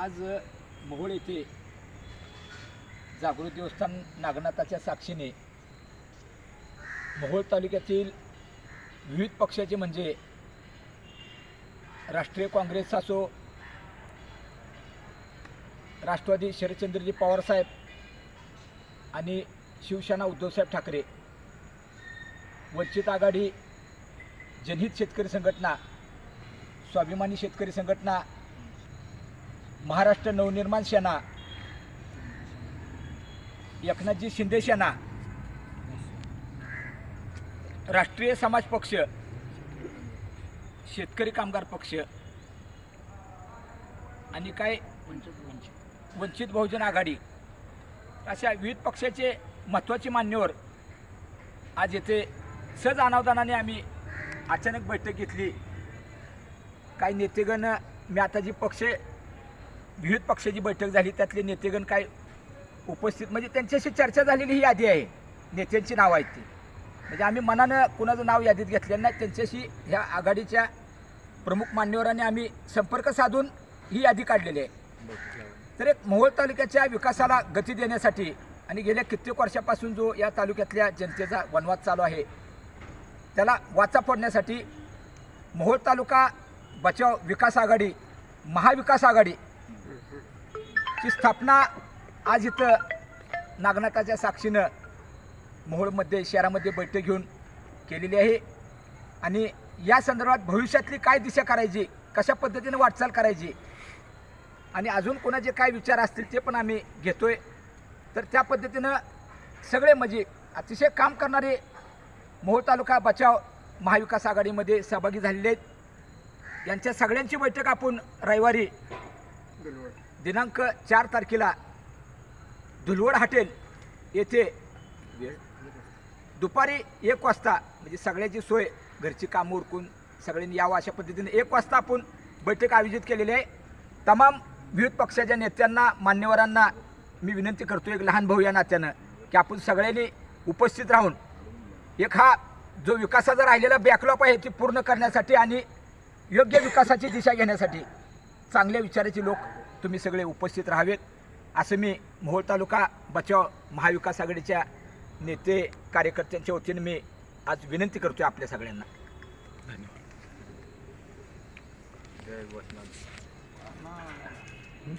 आज मोहोळ येथे जागृत देवस्थान नागनाथाच्या साक्षीने मोहोळ तालुक्यातील विविध पक्षाचे म्हणजे राष्ट्रीय काँग्रेस असो, राष्ट्रवादी शरदचंद्रजी पवार साहेब आणि शिवसेना उद्धवसाहेब ठाकरे, वंचित आघाडी, जनहित शेतकरी संघटना, स्वाभिमानी शेतकरी संघटना, महाराष्ट्र नवनिर्माण सेना, एकनाथजी शिंदे सेना, राष्ट्रीय समाज पक्ष, शेतकरी कामगार पक्ष आणि काय वंचित बहुजन आघाडी अशा विविध पक्षाचे महत्त्वाचे मान्यवर आज येथे सहज अनावधानाने आम्ही अचानक बैठक घेतली. काही नेतेगण, मी आता जी विविध पक्षाची बैठक झाली त्यातले नेतेगण काय उपस्थित, म्हणजे त्यांच्याशी चर्चा झालेली ही यादी आहे, नेत्यांची नावं आहेत ती, म्हणजे आम्ही मनानं कुणाचं नाव यादीत घेतलेलं नाही. त्यांच्याशी ह्या आघाडीच्या प्रमुख मान्यवरांनी आम्ही संपर्क साधून ही यादी काढलेली आहे. तर एक मोहोळ तालुक्याच्या विकासाला गती देण्यासाठी आणि गेल्या कित्येक वर्षापासून जो या तालुक्यातल्या जनतेचा वनवाद चालू आहे त्याला वाचा फोडण्यासाठी मोहोळ तालुका बचाव विकास आघाडी, महाविकास आघाडी ची स्थापना आज इथं नागनाथाच्या साक्षीनं मोहोळमध्ये शहरामध्ये बैठक घेऊन केलेली आहे. आणि या संदर्भात भविष्यातली काय दिशा करायची, कशा पद्धतीने वाटचाल करायची आणि अजून कोणाचे काय विचार असतील ते पण आम्ही घेतोय. तर त्या पद्धतीनं सगळे म्हणजे अतिशय काम करणारे मोहोळ तालुका बचाव महाविकास आघाडीमध्ये सहभागी झालेले आहेत. यांच्या सगळ्यांची बैठक आपण रविवारी दिनांक 4 तारखेला धुलवड हॉटेल येथे दुपारी 1 वाजता, म्हणजे सगळ्याची सोय, घरची कामं उरकून सगळ्यांनी यावं अशा पद्धतीने 1 वाजता आपण बैठक आयोजित केलेली आहे. तमाम विविध पक्षाच्या नेत्यांना, मान्यवरांना मी विनंती करतो एक लहान भाऊ या नात्यानं की आपण सगळ्यांनी उपस्थित राहून एक हा जो विकासाचा राहिलेला बॅकलॉग आहे ती पूर्ण करण्यासाठी आणि योग्य विकासाची दिशा घेण्यासाठी चांगल्या विचाराचे लोक तुम्ही सगळे उपस्थित राहावेत असं मी मोहोळ तालुका बचाव महाविकास आघाडीच्या नेते कार्यकर्त्यांच्या वतीने मी आज विनंती करतोय आपल्या सगळ्यांना. धन्यवाद. जय वसंत.